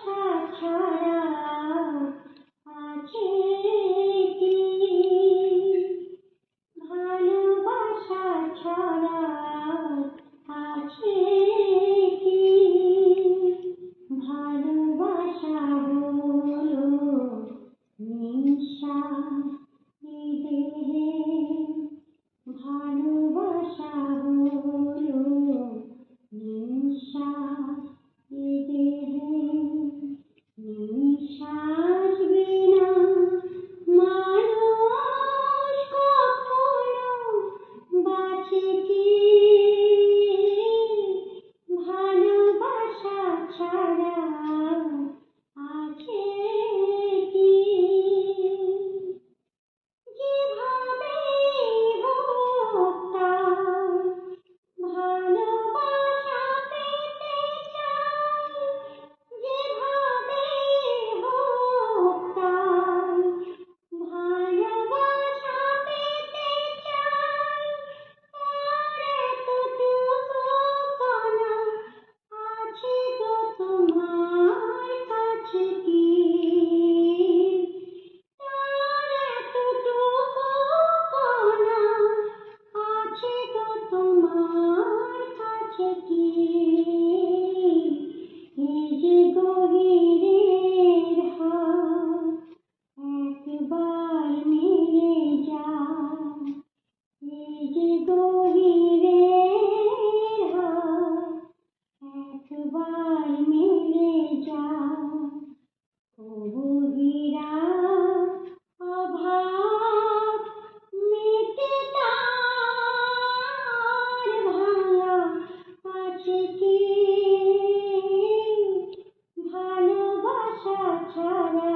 ভালোবাসা ছাড়া আছে কি? ভালোবাসা ছাড়া আছে কি? ভালোবাসা হলো নিঃশ্বাস এই দেহে, ভালোবাসা হলো নিঃশ্বাস এই দেহে। নিঃশ্বাস বিনা মানুষ কখনো বাঁচে কি? ভালোবাসা ছাড়া আছে কি? যেভাবেই হোক তাই ভালোবাসা পেতে চাই, যেভাবেই হোক তাই ভালোবাসা পেতে চাই। আর এতটুকু কণা আছে গো তোমার কাছে কি? আর এতটুকু কণা আছে গো তোমার কাছে কি? এই যে গভীরের হাত একবার মিলে যায়, এই যে গভীরের হাত একবার মিলে যায়, কবুহিরা অভাব মিটে তার ভাঙা আছে কি? ভালোবাসা ছাড়া